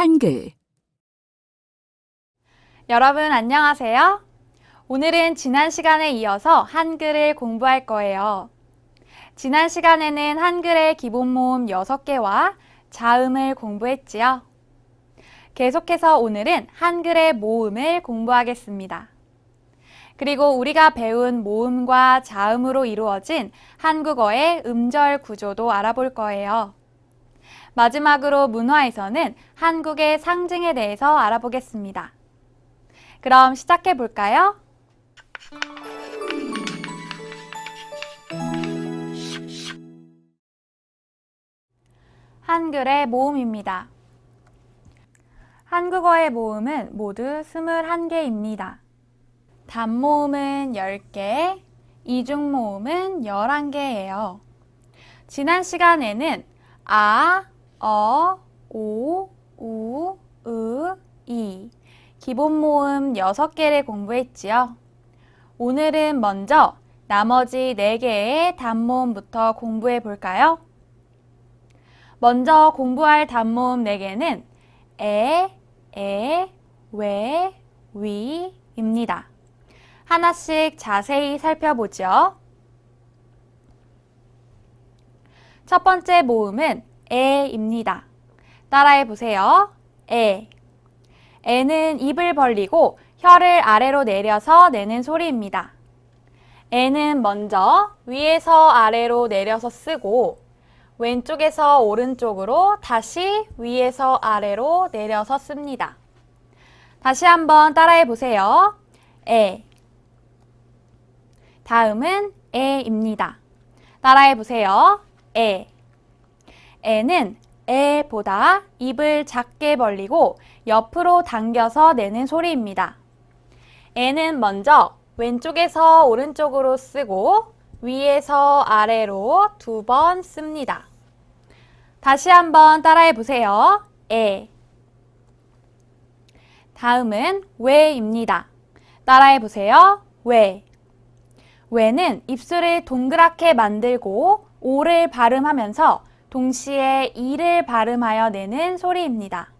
한글. 여러분 안녕하세요. 오늘은 지난 시간에 이어서 한글을 공부할 거예요. 지난 시간에는 한글의 기본 모음 6개와 자음을 공부했지요. 계속해서 오늘은 한글의 모음을 공부하겠습니다. 그리고 우리가 배운 모음과 자음으로 이루어진 한국어의 음절 구조도 알아볼 거예요. 마지막으로 문화에서는 한국의 상징에 대해서 알아보겠습니다. 그럼 시작해 볼까요? 한글의 모음입니다. 한국어의 모음은 모두 21개입니다. 단모음은 10개, 이중모음은 11개예요. 지난 시간에는 아, 어, 오, 우, 으, 이 기본 모음 6개를 공부했지요. 오늘은 먼저 나머지 4개의 단모음부터 공부해 볼까요? 먼저 공부할 단모음 4개는 에, 왜, 위입니다. 하나씩 자세히 살펴보죠. 첫 번째 모음은 에입니다. 따라해 보세요. 에. 에는 입을 벌리고 혀를 아래로 내려서 내는 소리입니다. 에는 먼저 위에서 아래로 내려서 쓰고 왼쪽에서 오른쪽으로 다시 위에서 아래로 내려서 씁니다. 다시 한번 따라해 보세요. 에. 다음은 에입니다. 따라해 보세요. 에. 에는 에보다 입을 작게 벌리고 옆으로 당겨서 내는 소리입니다. 에는 먼저 왼쪽에서 오른쪽으로 쓰고 위에서 아래로 2번 씁니다. 다시 한번 따라해 보세요. 에. 다음은 왜입니다. 따라해 보세요. 왜. 왜는 입술을 동그랗게 만들고 오를 발음하면서 동시에 이를 발음하여 내는 소리입니다.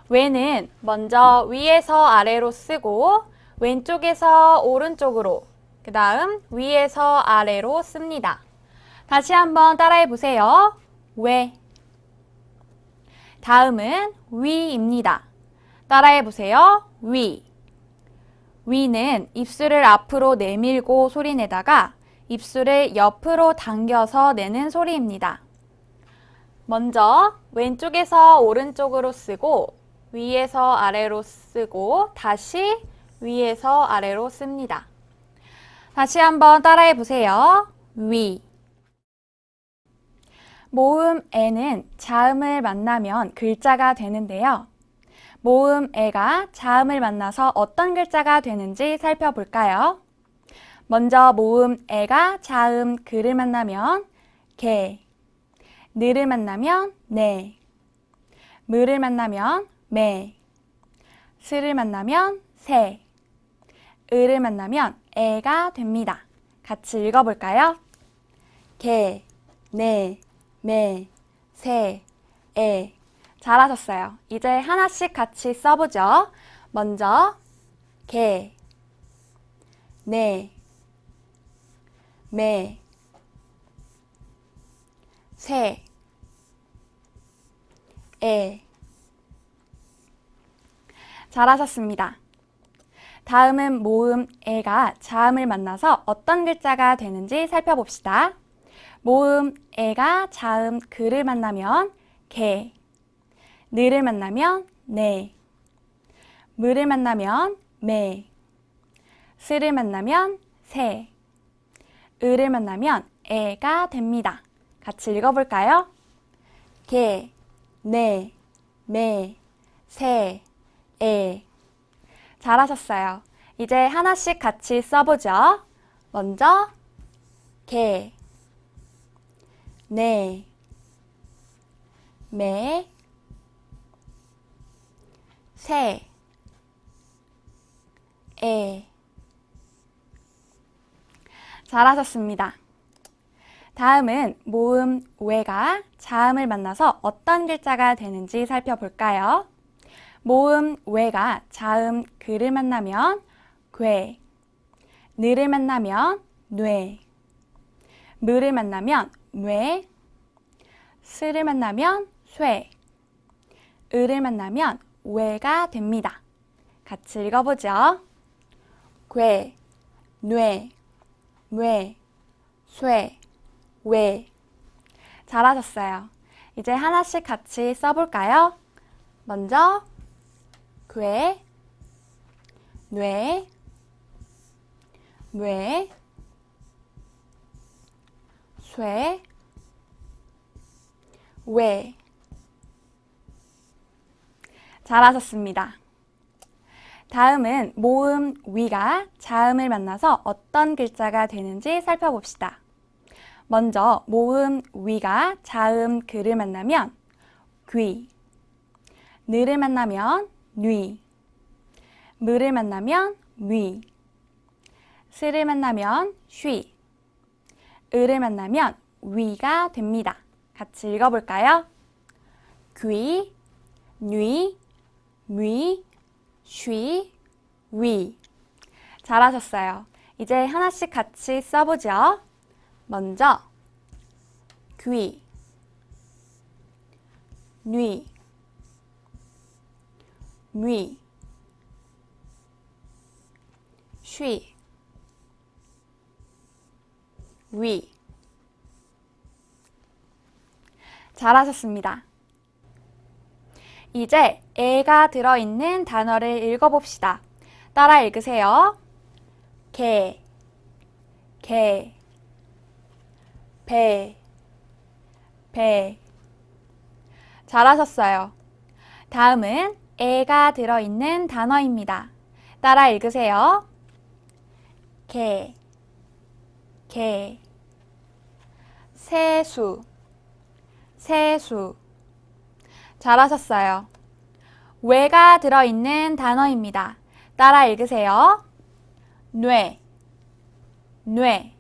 왜는 먼저 위에서 아래로 쓰고 왼쪽에서 오른쪽으로, 그 다음 위에서 아래로 씁니다. 다시 한번 따라해 보세요. 왜. 다음은 위입니다. 따라해 보세요. 위. 위는 입술을 앞으로 내밀고 소리내다가 입술을 옆으로 당겨서 내는 소리입니다. 먼저 왼쪽에서 오른쪽으로 쓰고 위에서 아래로 쓰고 다시 위에서 아래로 씁니다. 다시 한번 따라해 보세요. 위. 모음 에는 자음을 만나면 글자가 되는데요. 모음 에가 자음을 만나서 어떤 글자가 되는지 살펴볼까요? 먼저 모음 에가 자음 그를 만나면 개, 느를 만나면 네, 무를 만나면 매, 스를 만나면 새, 을을 만나면 애가 됩니다. 같이 읽어볼까요? 개, 네, 매, 새, 애. 잘하셨어요. 이제 하나씩 같이 써보죠. 먼저 개, 네, 매, 새, 애. 잘하셨습니다. 다음은 모음 에가 자음을 만나서 어떤 글자가 되는지 살펴봅시다. 모음 에가 자음 그를 만나면 개, 느를 만나면 네, 무를 만나면 매, 스를 만나면 새, 을을 만나면 애가 됩니다. 같이 읽어볼까요? 개, 네, 매, 새, 애. 잘하셨어요. 이제 하나씩 같이 써보죠. 먼저 개, 네, 매, 새, 애. 잘하셨습니다. 다음은 모음 외가 자음을 만나서 어떤 글자가 되는지 살펴볼까요? 모음 외가 자음 그를 만나면 괴, 느를 만나면 뇌, 무를 만나면 뇌, 스를 만나면 쇠, 을을 만나면 외가 됩니다. 같이 읽어보죠. 괴, 뇌, 뇌, 쇠, 외. 잘하셨어요. 이제 하나씩 같이 써볼까요? 먼저 괴, 뇌, 뇌, 쇠, 외. 잘하셨습니다. 다음은 모음 위가 자음을 만나서 어떤 글자가 되는지 살펴봅시다. 먼저 모음 위가 자음 그를 만나면 귀, 느를 만나면 뉘, 무를 만나면 위, 스를 만나면 쉬, 을을 만나면 위가 됩니다. 같이 읽어볼까요? 귀, 뉘, 위, 쉬, 위. 잘하셨어요. 이제 하나씩 같이 써보죠. 먼저 귀, 뉘, 위, 쉬, 위. 잘하셨습니다. 이제 애가 들어있는 단어를 읽어봅시다. 따라 읽으세요. 개, 개, 배, 배. 잘하셨어요. 다음은 애가 들어있는 단어입니다. 따라 읽으세요. 개, 개, 세수, 세수. 잘하셨어요. 외가 들어있는 단어입니다. 따라 읽으세요. 뇌, 뇌,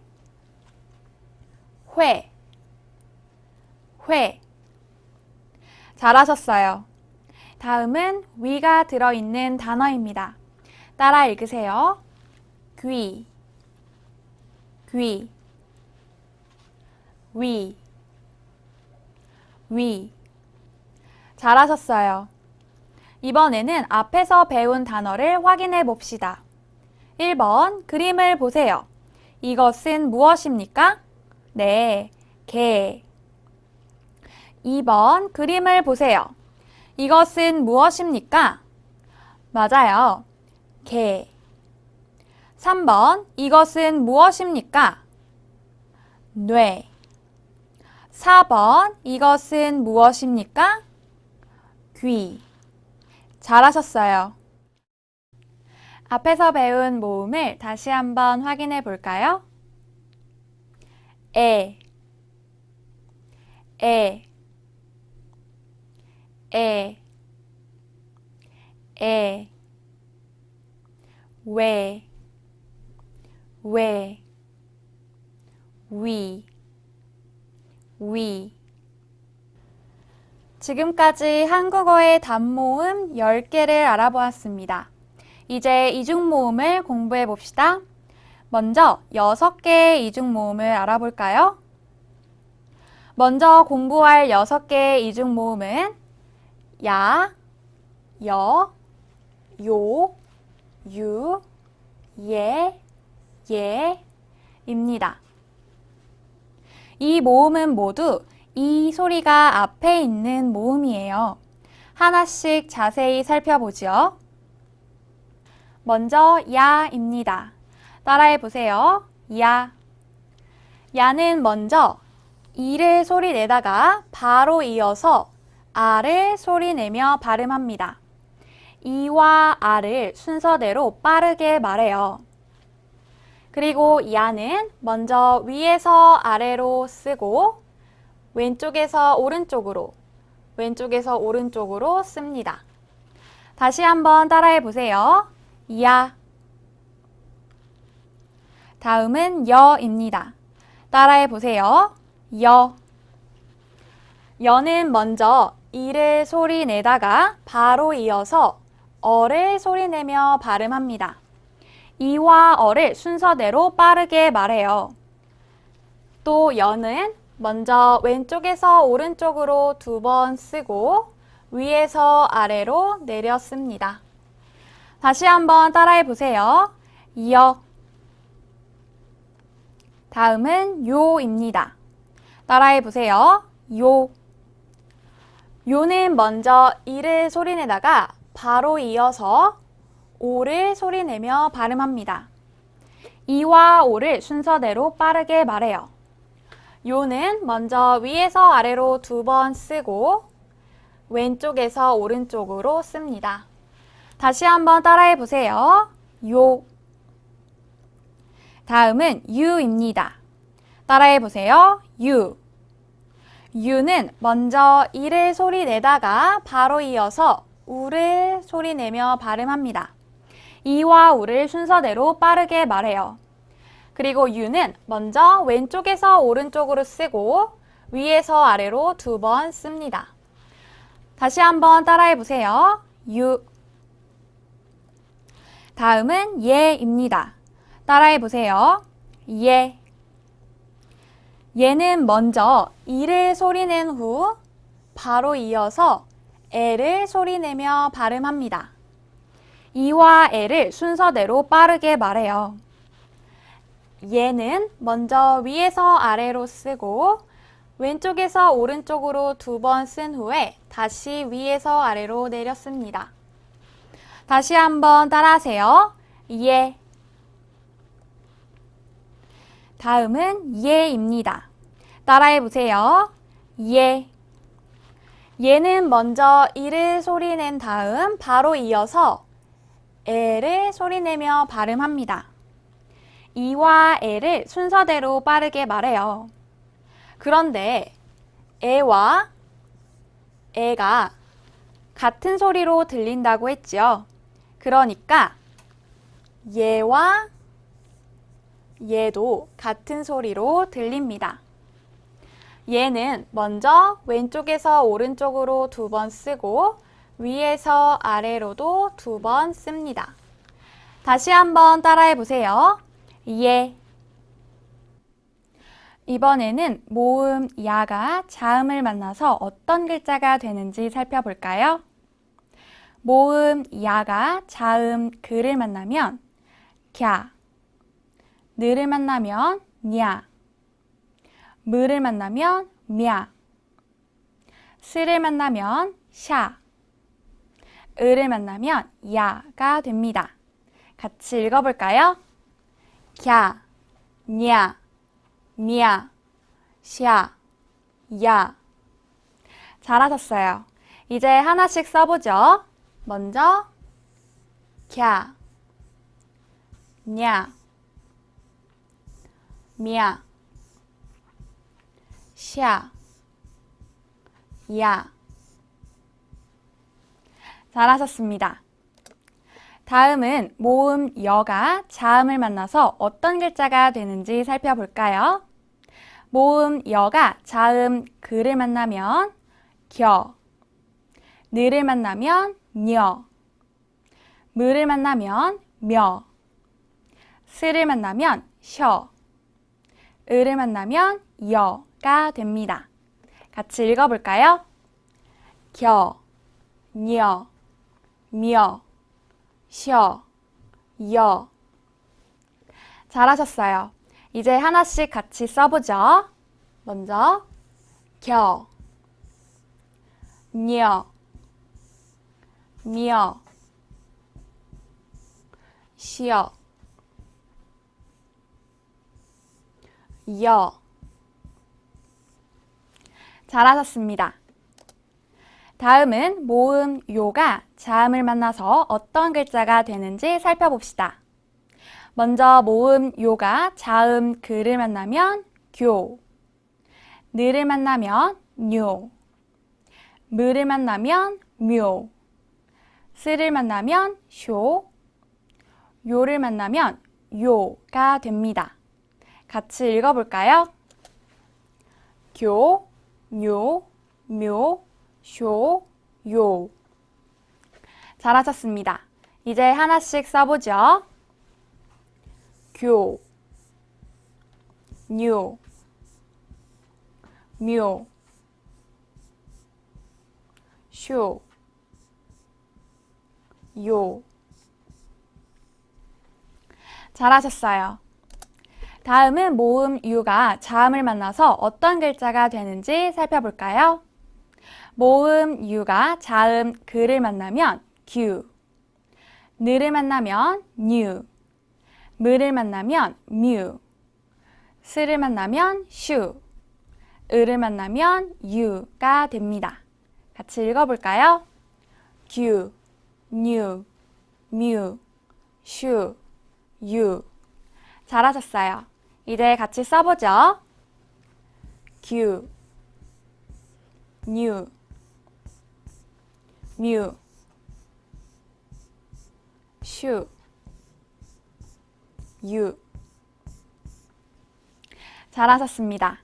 회, 회. 잘하셨어요. 다음은 위가 들어있는 단어입니다. 따라 읽으세요. 귀, 귀, 위, 위. 잘하셨어요. 이번에는 앞에서 배운 단어를 확인해 봅시다. 1번 그림을 보세요. 이것은 무엇입니까? 네, 개. 2번 그림을 보세요. 이것은 무엇입니까? 맞아요. 개. 3번 이것은 무엇입니까? 뇌. 4번 이것은 무엇입니까? 귀. 잘하셨어요. 앞에서 배운 모음을 다시 한번 확인해 볼까요? 에, 에, 에, 에, 왜, 위, 위. 지금까지 한국어의 단모음 10개를 알아보았습니다. 이제 이중모음을 공부해 봅시다. 먼저 6개의 이중모음을 알아볼까요? 먼저 공부할 6개의 이중모음은 야, 여, 요, 유, 예, 예입니다. 이 모음은 모두 이 소리가 앞에 있는 모음이에요. 하나씩 자세히 살펴보죠. 먼저 야입니다. 따라해 보세요. 야. 야는 먼저 이를 소리 내다가 바로 이어서 아를 소리 내며 발음합니다. 이와 아를 순서대로 빠르게 말해요. 그리고 야는 먼저 위에서 아래로 쓰고 왼쪽에서 오른쪽으로, 왼쪽에서 오른쪽으로 씁니다. 다시 한번 따라해 보세요. 야. 다음은 여입니다. 따라해 보세요. 여. 여는 먼저 이를 소리 내다가 바로 이어서 어를 소리 내며 발음합니다. 이와 어를 순서대로 빠르게 말해요. 또 여는 먼저 왼쪽에서 오른쪽으로 2번 쓰고 위에서 아래로 내려 씁니다. 다시 한번 따라해 보세요. 여. 다음은 요입니다. 따라해 보세요. 요. 요는 먼저 이를 소리내다가 바로 이어서 오를 소리내며 발음합니다. 이와 오를 순서대로 빠르게 말해요. 요는 먼저 위에서 아래로 2번 쓰고 왼쪽에서 오른쪽으로 씁니다. 다시 한번 따라해 보세요. 요. 다음은 유입니다. 따라해 보세요. 유. 유는 먼저 이를 소리 내다가 바로 이어서 우를 소리 내며 발음합니다. 이와 우를 순서대로 빠르게 말해요. 그리고 유는 먼저 왼쪽에서 오른쪽으로 쓰고 위에서 아래로 2번 씁니다. 다시 한번 따라해 보세요. 유. 다음은 예입니다. 따라해 보세요. 예. 예는 먼저 이를 소리낸 후 바로 이어서 에를 소리내며 발음합니다. 이와 에를 순서대로 빠르게 말해요. 예는 먼저 위에서 아래로 쓰고 왼쪽에서 오른쪽으로 2번 쓴 후에 다시 위에서 아래로 내렸습니다. 다시 한번 따라하세요. 예. 다음은 예입니다. 따라해 보세요. 예. 예는 먼저 이를 소리낸 다음 바로 이어서 에를 소리내며 발음합니다. 이와 에를 순서대로 빠르게 말해요. 그런데 에와 에가 같은 소리로 들린다고 했죠. 그러니까 예와 얘도 같은 소리로 들립니다. 얘는 먼저 왼쪽에서 오른쪽으로 2번 쓰고 위에서 아래로도 2번 씁니다. 다시 한번 따라해 보세요. 예. 이번에는 모음 야가 자음을 만나서 어떤 글자가 되는지 살펴볼까요? 모음 야가 자음 그를 만나면 갸, 느를 만나면 냐, 무를 만나면 며, 스를 만나면 샤, 을을 만나면 야가 됩니다. 같이 읽어볼까요? 갸, 냐, 며, 샤, 야. 잘하셨어요. 이제 하나씩 써보죠. 먼저 갸, 냐, 며, 샤, 야. 잘하셨습니다. 다음은 모음 여가 자음을 만나서 어떤 글자가 되는지 살펴볼까요? 모음 여가 자음 그를 만나면 겨, 느를 만나면 녀, 무를 만나면 며, 스를 만나면 셔, 을을 만나면 여가 됩니다. 같이 읽어볼까요? 겨, 녀, 며, 셔, 여. 잘하셨어요. 이제 하나씩 같이 써보죠. 먼저 겨, 녀, 며, 셔, 여. 잘하셨습니다. 다음은 모음 요가 자음을 만나서 어떤 글자가 되는지 살펴봅시다. 먼저 모음 요가 자음 그를 만나면 교, 느를 만나면 뇨, 무를 만나면 묘, 스를 만나면 쇼, 요를 만나면 요가 됩니다. 같이 읽어볼까요? 교, 뇨, 묘, 쇼, 요. 잘하셨습니다. 이제 하나씩 써보죠. 교, 뇨, 묘, 쇼, 요. 잘하셨어요. 다음은 모음 유가 자음을 만나서 어떤 글자가 되는지 살펴볼까요? 모음 유가 자음 그를 만나면 규, 느를 만나면 뉴, 무를 만나면 뮤, 스를 만나면 슈, 을을 만나면 유가 됩니다. 같이 읽어볼까요? 규, 뉴, 뮤, 슈, 유. 잘하셨어요. 이제 같이 써보죠. 규, 뉴, 뮤, 슈, 유. 잘하셨습니다.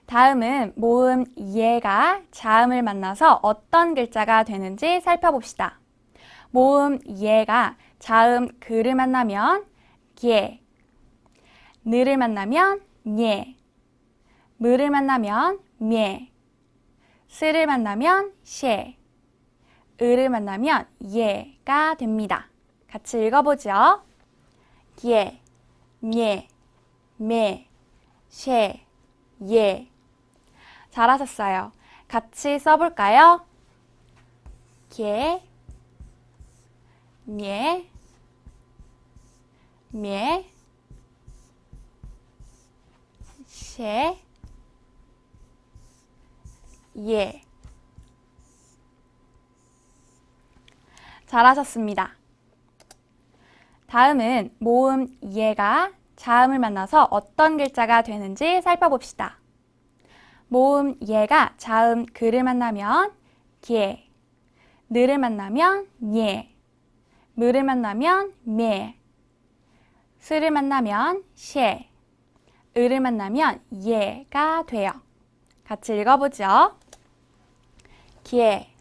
다음은 모음 예가 자음을 만나서 어떤 글자가 되는지 살펴봅시다. 모음 예가 자음 그를 만나면 게, 느를 만나면 녜, 무를 만나면 mě , 스를 만나면 셰, 을을 만나면 예가 됩니다. 같이 읽어보죠. 게, 녜, 매, 셰, 예. 잘하셨어요. 같이 써볼까요? 게, 녜, 매, 셰, 예. 잘하셨습니다. 다음은 모음 예가 자음을 만나서 어떤 글자가 되는지 살펴봅시다. 모음 예가 자음 그를 만나면 게, 느를 만나면 녜, 무를 만나면 매, 스를 만나면 셰, 을을 만나면 예가 돼요. 같이 읽어보죠. 게,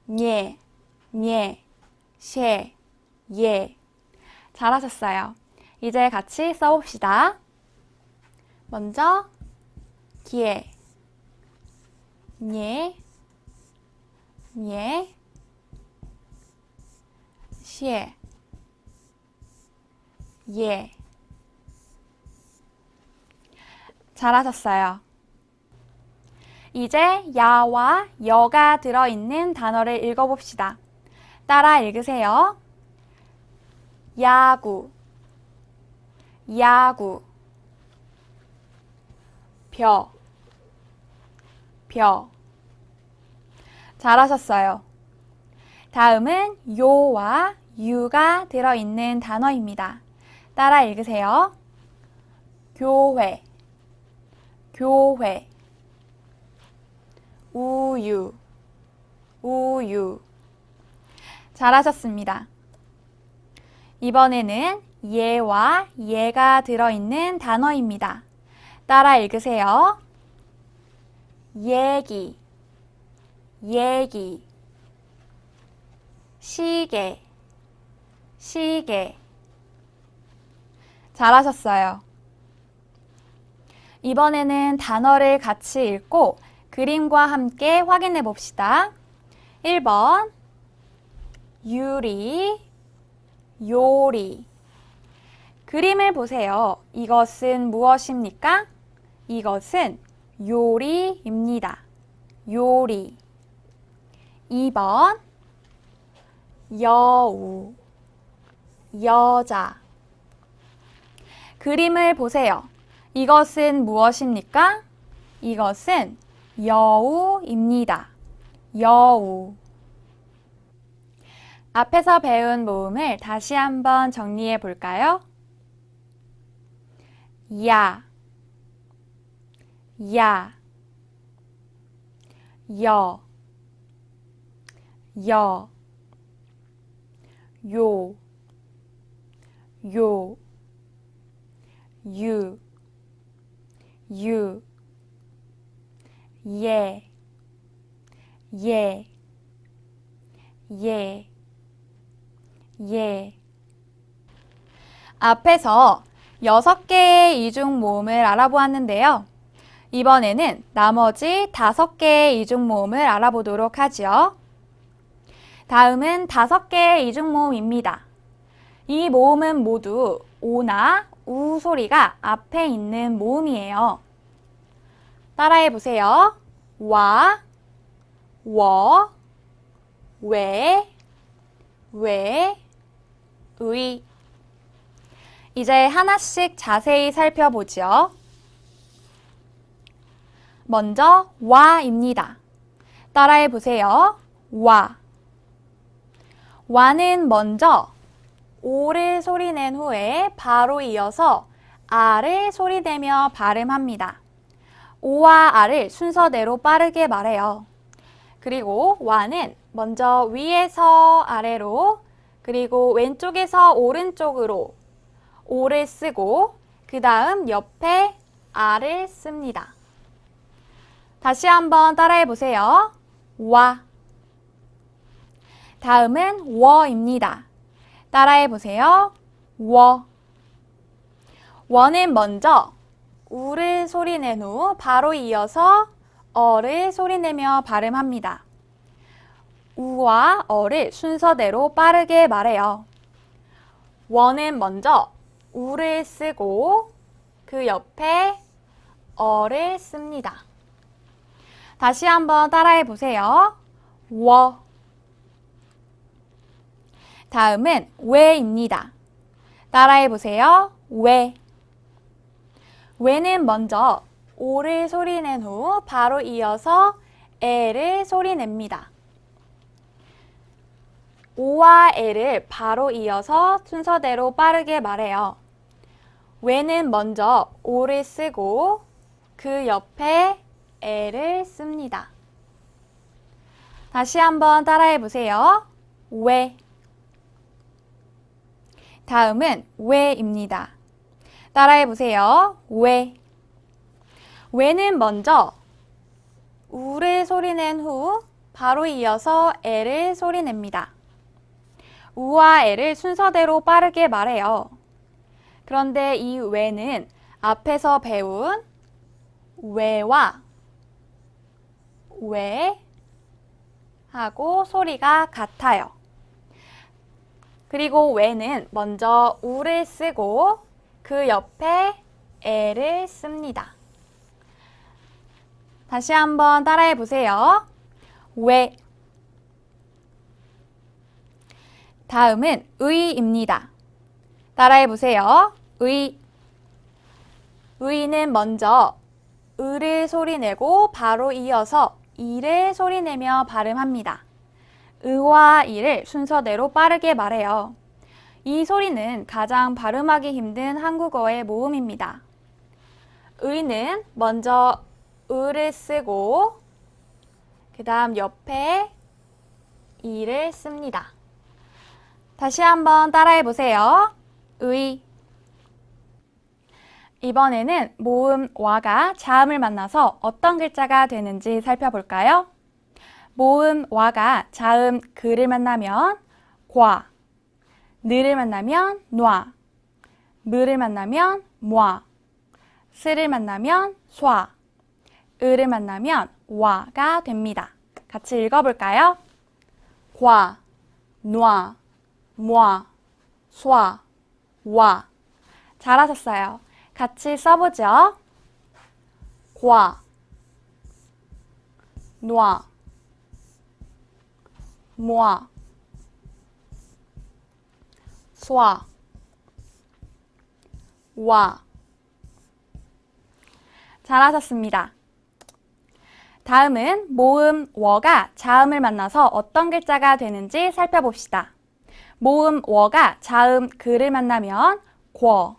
녜, 매, 셰, 예. 잘하셨어요. 이제 같이 써봅시다. 먼저 게, 녜, 매, 셰, 예. 잘하셨어요. 이제 야와 여가 들어있는 단어를 읽어봅시다. 따라 읽으세요. 야구, 야구, 벼, 벼. 잘하셨어요. 다음은 요와 유가 들어있는 단어입니다. 따라 읽으세요. 교회, 교회, 우유, 우유. 잘하셨습니다. 이번에는 예와 예가 들어있는 단어입니다. 따라 읽으세요. 얘기, 얘기, 시계, 시계. 잘하셨어요. 이번에는 단어를 같이 읽고 그림과 함께 확인해 봅시다. 1번 유리, 요리. 그림을 보세요. 이것은 무엇입니까? 이것은 요리입니다. 요리. 2번 여우, 여자. 그림을 보세요. 이것은 무엇입니까? 이것은 여우입니다. 여우. 앞에서 배운 모음을 다시 한번 정리해 볼까요? 야, 야, 여, 여, 요, 요, 유, 유, 예, 예, 예, 예. 앞에서 6개의 이중 모음을 알아보았는데요. 이번에는 나머지 5개의 이중 모음을 알아보도록 하죠. 다음은 5개의 이중 모음입니다. 이 모음은 모두 오나 우 소리가 앞에 있는 모음이에요. 따라해 보세요. 와, 워, 왜, 의. 이제 하나씩 자세히 살펴보죠. 먼저 와입니다. 따라해 보세요. 와. 와는 먼저 오를 소리낸 후에 바로 이어서 아를 소리내며 발음합니다. 오와 아를 순서대로 빠르게 말해요. 그리고 와는 먼저 위에서 아래로 그리고 왼쪽에서 오른쪽으로 오를 쓰고 그 다음 옆에 아를 씁니다. 다시 한번 따라해 보세요. 와. 다음은 워입니다. 따라해 보세요. 워. 워는 먼저 우를 소리낸 후 바로 이어서 어를 소리내며 발음합니다. 우와 어를 순서대로 빠르게 말해요. 워는 먼저 우를 쓰고 그 옆에 어를 씁니다. 다시 한번 따라해 보세요. 워. 다음은 왜입니다. 따라해 보세요. 왜. 왜는 먼저 오를 소리낸 후 바로 이어서 에를 소리냅니다. 오와 에를 바로 이어서 순서대로 빠르게 말해요. 왜는 먼저 오를 쓰고 그 옆에 에를 씁니다. 다시 한번 따라해 보세요. 왜. 다음은 왜입니다. 따라해 보세요. 왜. 왜는 먼저 우를 소리낸 후 바로 이어서 에를 소리냅니다. 우와 에를 순서대로 빠르게 말해요. 그런데 이 왜는 앞에서 배운 왜와 왜 하고 소리가 같아요. 그리고 왜는 먼저 우를 쓰고 그 옆에 에를 씁니다. 다시 한번 따라해 보세요. 왜. 다음은 의입니다. 따라해 보세요. 의. 의는 먼저 을을 소리내고 바로 이어서 이를 소리내며 발음합니다. 의와 이를 순서대로 빠르게 말해요. 이 소리는 가장 발음하기 힘든 한국어의 모음입니다. 의는 먼저 을을 쓰고 그 다음 옆에 이를 씁니다. 다시 한번 따라해 보세요. 의. 이번에는 모음 와가 자음을 만나서 어떤 글자가 되는지 살펴볼까요? 모음 와가 자음 그를 만나면 과, 느를 만나면 놔, 무를 만나면 므아, 스를 만나면 쏴, 을을 만나면 와가 됩니다. 같이 읽어볼까요? 과, 놔, 므아, 쏴, 와. 잘하셨어요. 같이 써보죠. 과, 놔, 므아, 쏴, 와. 잘하셨습니다. 다음은 모음 워가 자음을 만나서 어떤 글자가 되는지 살펴봅시다. 모음 워가 자음 그를 만나면 궈,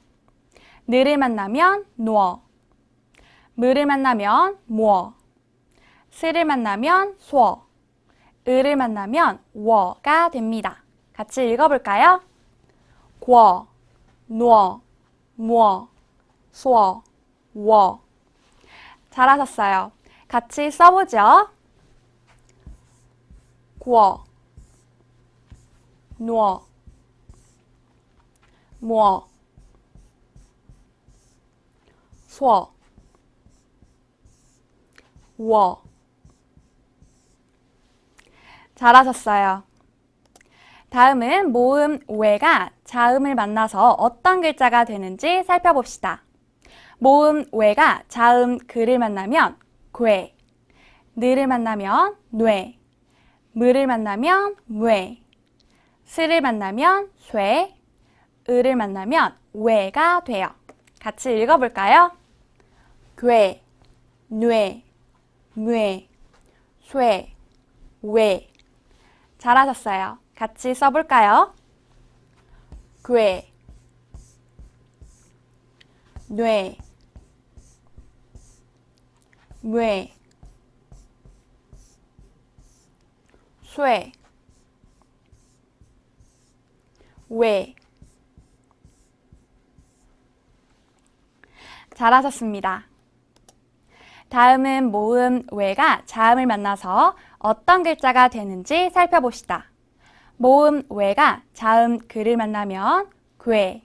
느를 만나면 누어, 무를 만나면 무어, 스를 만나면 쏘, 을을 만나면 워가 됩니다. 같이 읽어볼까요? 궈, 누어, 무어, 쏘, 워. 잘하셨어요. 같이 써보죠. 过 挪 모 错 워 잘하셨어요. 다음은 모음 외가 자음을 만나서 어떤 글자가 되는지 살펴봅시다. 모음 외가 자음 그를 만나면 괴, 느를 만나면 뇌, 무를 만나면 뇌, 스를 만나면 쇠, 을을 만나면 외가 돼요. 같이 읽어볼까요? 괴, 뇌, 뇌, 쇠, 외. 잘하셨어요. 같이 써볼까요? 괴, 뇌, 뇌, 쇠, 외. 잘하셨습니다. 다음은 모음 외가 자음을 만나서 어떤 글자가 되는지 살펴봅시다. 모음 외가 자음 그를 만나면 괴,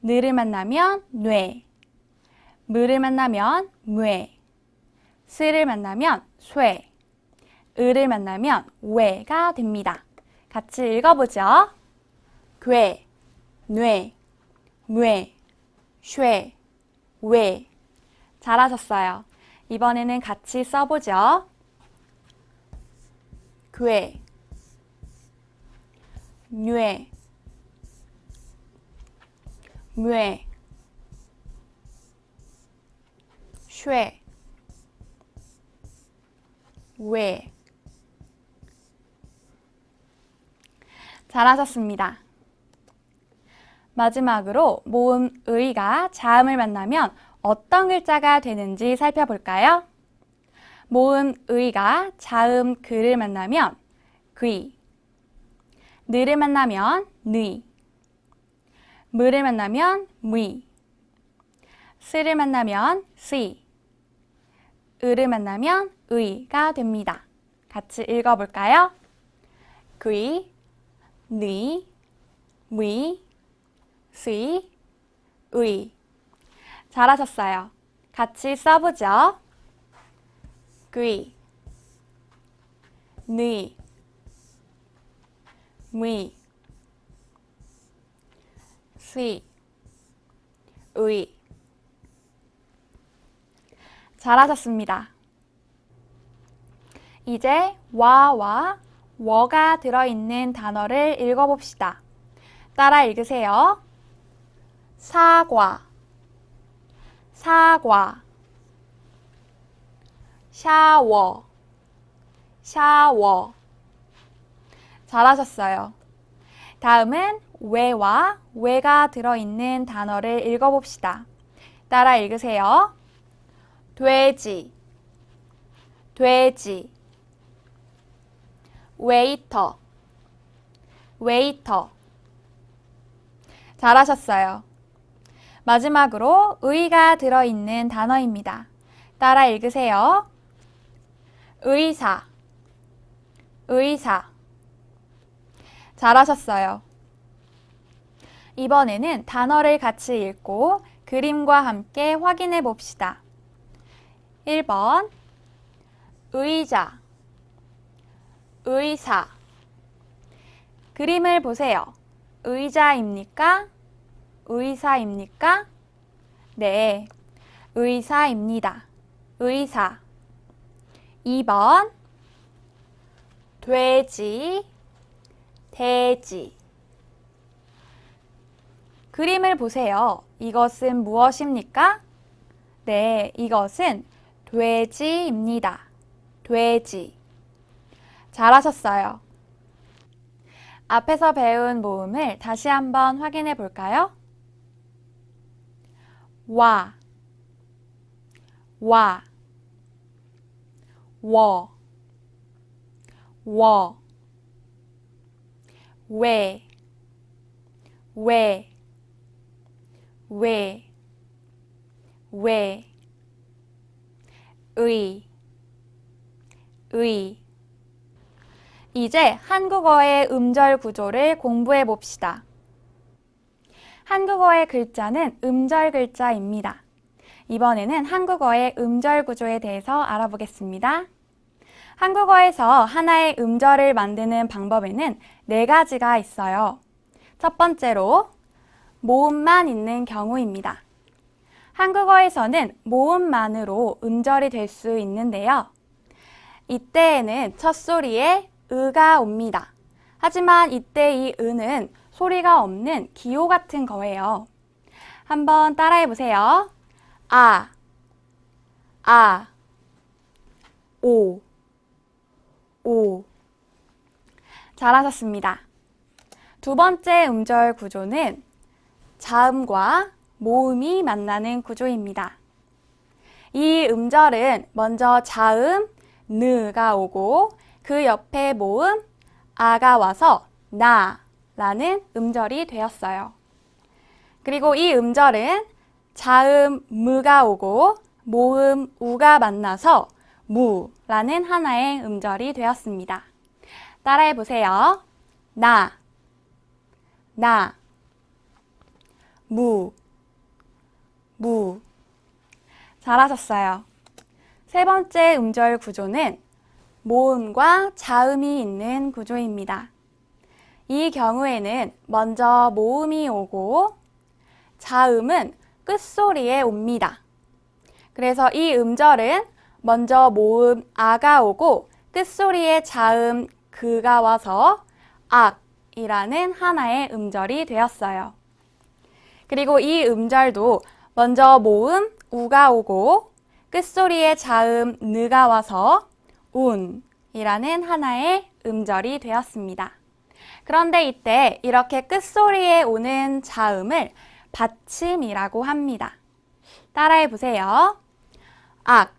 느를 만나면 뇌, 무를 만나면 뇌, 스를 만나면 쇠, 을을 만나면 외가 됩니다. 같이 읽어보죠. 괴, 뇌, 뇌, 쇠, 외. 잘하셨어요. 이번에는 같이 써보죠. 괴, 뇌, 뇌, 쇠, 외. 잘하셨습니다. 마지막으로 모음 의가 자음을 만나면 어떤 글자가 되는지 살펴볼까요? 모음 의가 자음 그를 만나면 귀, 느를 만나면 느, 무를 만나면 무, 스를 만나면 시, 을을 만나면 의가 됩니다. 같이 읽어볼까요? 귀, 느, 무, 시, 의. 잘하셨어요. 같이 써보죠. 귀, 느, 무, 시, 의. 잘하셨습니다. 이제 와와 워가 들어있는 단어를 읽어봅시다. 따라 읽으세요. 사과, 사과, 샤워, 샤워. 잘하셨어요. 다음은 외와 외가 들어있는 단어를 읽어봅시다. 따라 읽으세요. 돼지, 돼지, 웨이터, 웨이터. 잘하셨어요. 마지막으로 의가 들어있는 단어입니다. 따라 읽으세요. 의사, 의사. 잘하셨어요. 이번에는 단어를 같이 읽고 그림과 함께 확인해 봅시다. 1번 의자, 의사. 그림을 보세요. 의자입니까? 의사입니까? 네, 의사입니다. 의사. 2번 돼지, 돼지. 그림을 보세요. 이것은 무엇입니까? 네, 이것은 돼지입니다. 돼지. 잘하셨어요. 앞에서 배운 모음을 다시 한번 확인해 볼까요? 와, 와, 워, 워, 왜, 왜, 왜, 의, 의. 이제 한국어의 음절 구조를 공부해 봅시다. 한국어의 글자는 음절 글자입니다. 이번에는 한국어의 음절 구조에 대해서 알아보겠습니다. 한국어에서 하나의 음절을 만드는 방법에는 4가지가 있어요. 첫 번째로 모음만 있는 경우입니다. 한국어에서는 모음만으로 음절이 될 수 있는데요. 이때에는 첫 소리에 으가 옵니다. 하지만 이때 이 으는 소리가 없는 기호 같은 거예요. 한번 따라해 보세요. 아, 아, 오, 오. 잘하셨습니다. 두 번째 음절 구조는 자음과 모음이 만나는 구조입니다. 이 음절은 먼저 자음 느가 오고 그 옆에 모음 아가 와서 나라는 음절이 되었어요. 그리고 이 음절은 자음 무가 오고 모음 우가 만나서 무라는 하나의 음절이 되었습니다. 따라해 보세요. 나, 무, 무. 잘하셨어요. 세 번째 음절 구조는 모음과 자음이 있는 구조입니다. 이 경우에는 먼저 모음이 오고 자음은 끝소리에 옵니다. 그래서 이 음절은 먼저 모음 아가 오고 끝소리에 자음 그가 와서 악이라는 하나의 음절이 되었어요. 그리고 이 음절도 먼저 모음 우가 오고 끝소리에 자음 느가 와서 운이라는 하나의 음절이 되었습니다. 그런데 이때 이렇게 끝소리에 오는 자음을 받침이라고 합니다. 따라해 보세요. 악,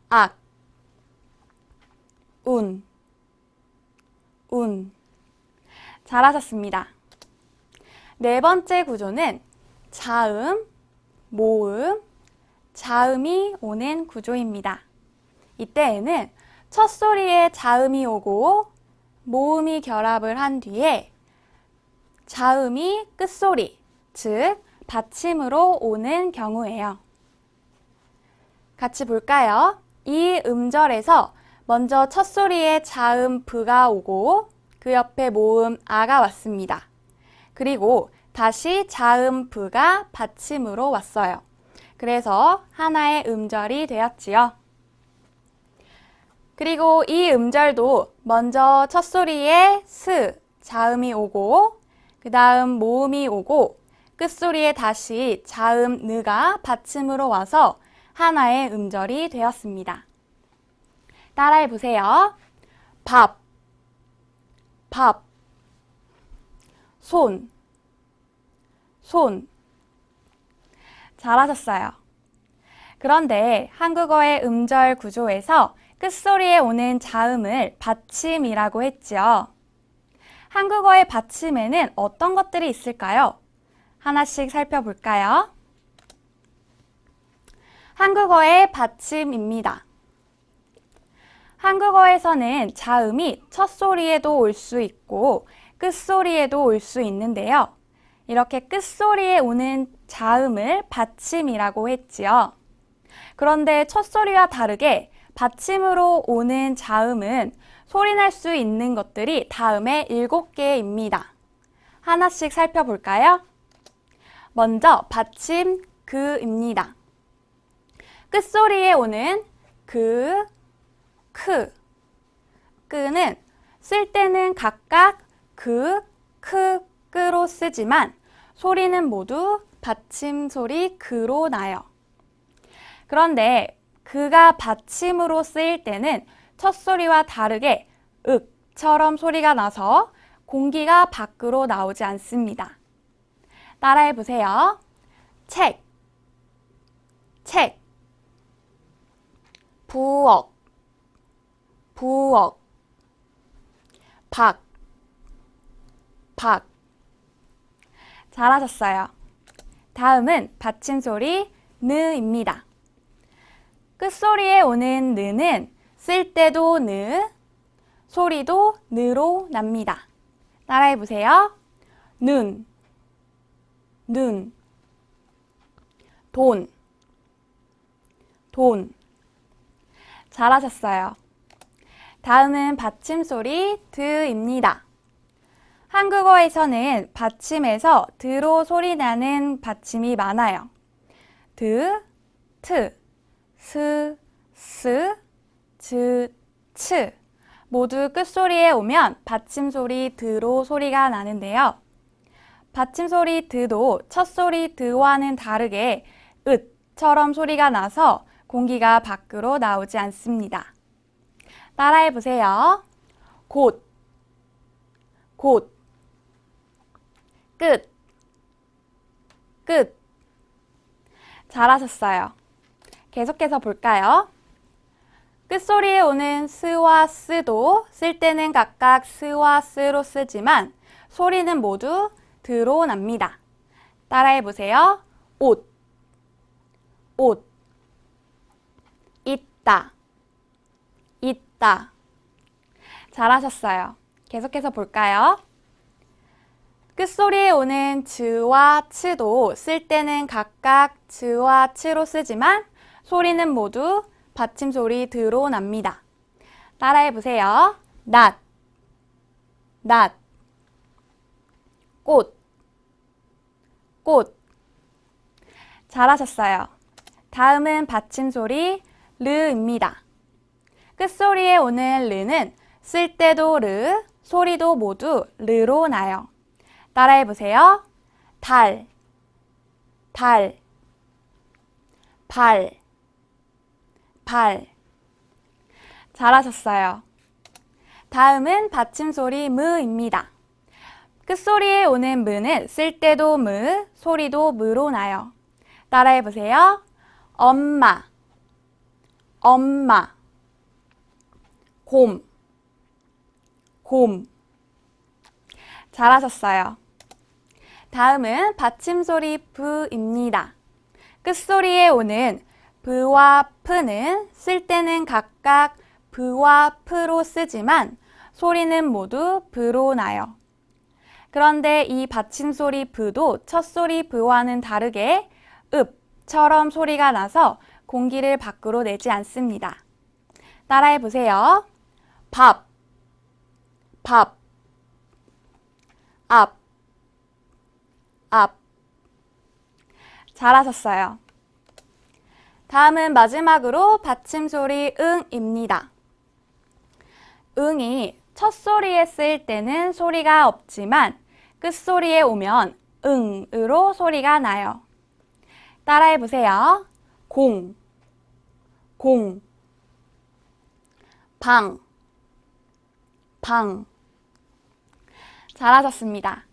악, 운. 잘하셨습니다. 네 번째 구조는 자음, 모음, 자음이 오는 구조입니다. 이때에는 첫 소리에 자음이 오고 모음이 결합을 한 뒤에 자음이 끝소리, 즉 받침으로 오는 경우예요. 같이 볼까요? 이 음절에서 먼저 첫 소리에 자음 브가 오고 그 옆에 모음 아가 왔습니다. 그리고 다시 자음 브가 받침으로 왔어요. 그래서 하나의 음절이 되었지요. 그리고 이 음절도 먼저 첫 소리에 스, 자음이 오고 그 다음 모음이 오고 끝소리에 다시 자음 느가 받침으로 와서 하나의 음절이 되었습니다. 따라해 보세요. 밥, 밥, 손, 손. 잘하셨어요. 그런데 한국어의 음절 구조에서 끝소리에 오는 자음을 받침이라고 했죠. 한국어의 받침에는 어떤 것들이 있을까요? 하나씩 살펴볼까요? 한국어의 받침입니다. 한국어에서는 자음이 첫 소리에도 올 수 있고 끝소리에도 올 수 있는데요. 이렇게 끝소리에 오는 자음을 받침이라고 했지요. 그런데 첫 소리와 다르게 받침으로 오는 자음은 소리날 수 있는 것들이 다음에 7개입니다. 하나씩 살펴볼까요? 먼저 받침 그입니다. 끝소리에 오는 그, 크. 끄는 쓸 때는 각각 그, 크, 끄로 쓰지만 소리는 모두 받침 소리 그로 나요. 그런데 그가 받침으로 쓰일 때는 첫 소리와 다르게 윽처럼 소리가 나서 공기가 밖으로 나오지 않습니다. 따라해 보세요. 책, 책, 부엌, 부엌, 박, 박. 잘하셨어요. 다음은 받침소리 느입니다. 끝소리에 오는 느는 쓸 때도 느, 소리도 느로 납니다. 따라해 보세요. 눈, 눈, 돈, 돈. 잘하셨어요. 다음은 받침소리 드입니다. 한국어에서는 받침에서 드로 소리 나는 받침이 많아요. 드, 트, 스, 스, 즈, 츠. 모두 끝소리에 오면 받침소리 드로 소리가 나는데요. 받침소리 드도 첫소리 드와는 다르게 으처럼 소리가 나서 공기가 밖으로 나오지 않습니다. 따라해 보세요. 곧, 곧, 끝, 끝. 잘하셨어요. 계속해서 볼까요? 끝소리에 오는 스와 스도 쓸 때는 각각 스와 스로 쓰지만 소리는 모두 드로 납니다. 따라해 보세요. 옷, 옷, 있다, 있다. 잘하셨어요. 계속해서 볼까요? 끝소리에 오는 즈와 츠도 쓸 때는 각각 즈와 츠로 쓰지만 소리는 모두 받침소리 드로 납니다. 따라해 보세요. 낫, 낫, 꽃, 꽃. 잘하셨어요. 다음은 받침소리 르입니다. 끝소리에 오는 르는 쓸 때도 르, 소리도 모두 르로 나요. 따라해 보세요. 달, 달, 발, 발. 잘하셨어요. 다음은 받침소리 무입니다. 끝소리에 오는 무는 쓸 때도 무, 소리도 무로 나요. 따라해 보세요. 엄마, 엄마, 곰, 곰. 잘하셨어요. 다음은 받침소리 부입니다. 끝소리에 오는 부와 프는 쓸 때는 각각 부와 프로 쓰지만 소리는 모두 부로 나요. 그런데 이 받침소리 부도 첫소리 부와는 다르게 읍처럼 소리가 나서 공기를 밖으로 내지 않습니다. 따라해 보세요. 밥, 밥, 앞, 앞. 잘하셨어요. 다음은 마지막으로 받침소리 응입니다. 응이 첫소리에 쓰일 때는 소리가 없지만 끝소리에 오면 응으로 소리가 나요. 따라해 보세요. 공, 공, 방, 방. 잘하셨습니다.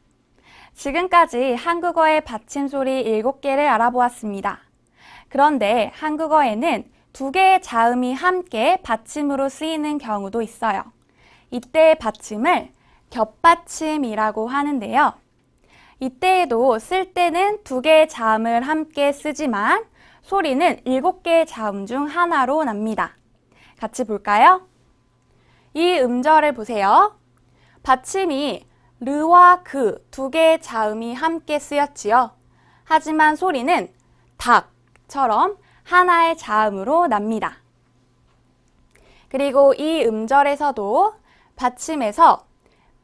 지금까지 한국어의 받침소리 7개를 알아보았습니다. 그런데 한국어에는 2개의 자음이 함께 받침으로 쓰이는 경우도 있어요. 이때의 받침을 겹받침이라고 하는데요. 이때에도 쓸 때는 2개의 자음을 함께 쓰지만 소리는 7개의 자음 중 하나로 납니다. 같이 볼까요? 이 음절을 보세요. 받침이 르와 그 2개의 자음이 함께 쓰였지요. 하지만 소리는 닭처럼 하나의 자음으로 납니다. 그리고 이 음절에서도 받침에서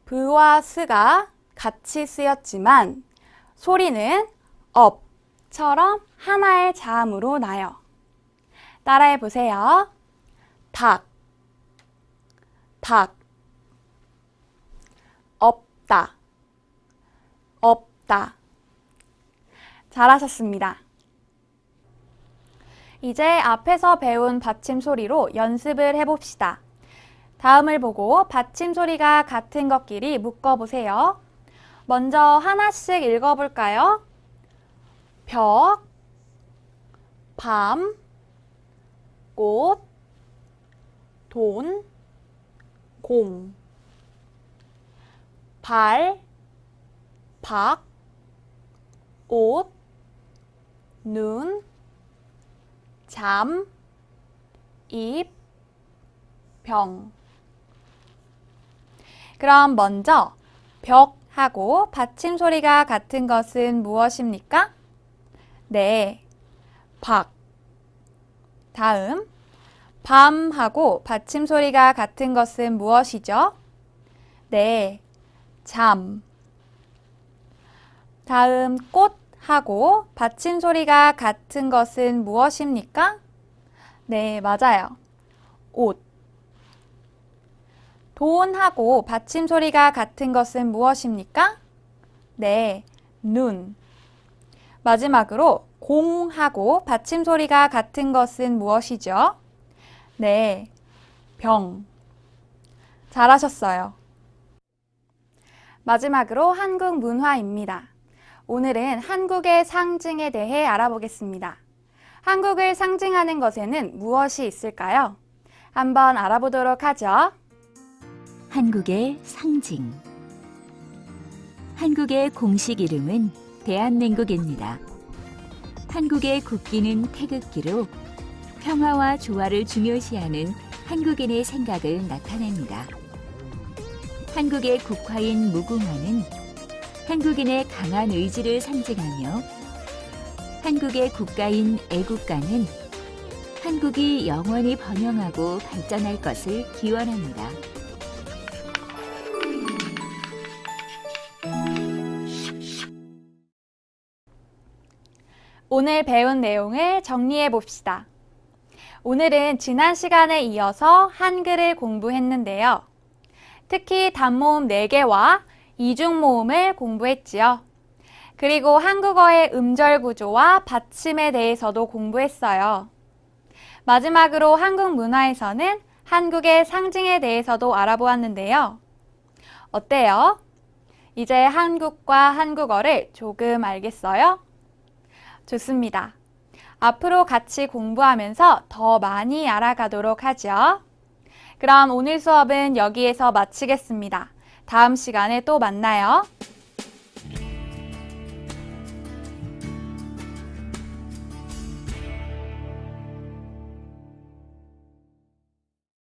브와 스가 같이 쓰였지만 소리는 업처럼 하나의 자음으로 나요. 따라해 보세요. 닭, 닭, 없다, 없다. 잘하셨습니다. 이제 앞에서 배운 받침 소리로 연습을 해봅시다. 다음을 보고 받침 소리가 같은 것끼리 묶어보세요. 먼저 하나씩 읽어볼까요? 벽, 밤, 꽃, 돈, 곰. 발, 박, 옷, 눈, 잠, 입, 병. 그럼 먼저 벽하고 받침 소리가 같은 것은 무엇입니까? 네, 박. 다음, 밤하고 받침 소리가 같은 것은 무엇이죠? 네, 잠. 다음, 꽃하고 받침 소리가 같은 것은 무엇입니까? 네, 맞아요. 옷. 돈하고 받침 소리가 같은 것은 무엇입니까? 네, 눈. 마지막으로 공하고 받침 소리가 같은 것은 무엇이죠? 네, 병. 잘하셨어요. 마지막으로 한국 문화입니다. 오늘은 한국의 상징에 대해 알아보겠습니다. 한국을 상징하는 것에는 무엇이 있을까요? 한번 알아보도록 하죠. 한국의 상징. 한국의 공식 이름은 대한민국입니다. 한국의 국기는 태극기로 평화와 조화를 중요시하는 한국인의 생각을 나타냅니다. 한국의 국화인 무궁화는 한국인의 강한 의지를 상징하며 한국의 국가인 애국가는 한국이 영원히 번영하고 발전할 것을 기원합니다. 오늘 배운 내용을 정리해 봅시다. 오늘은 지난 시간에 이어서 한글을 공부했는데요. 특히 단모음 4개와 이중모음을 공부했지요. 그리고 한국어의 음절 구조와 받침에 대해서도 공부했어요. 마지막으로 한국 문화에서는 한국의 상징에 대해서도 알아보았는데요. 어때요? 이제 한국과 한국어를 조금 알겠어요? 좋습니다. 앞으로 같이 공부하면서 더 많이 알아가도록 하죠. 그럼 오늘 수업은 여기에서 마치겠습니다. 다음 시간에 또 만나요.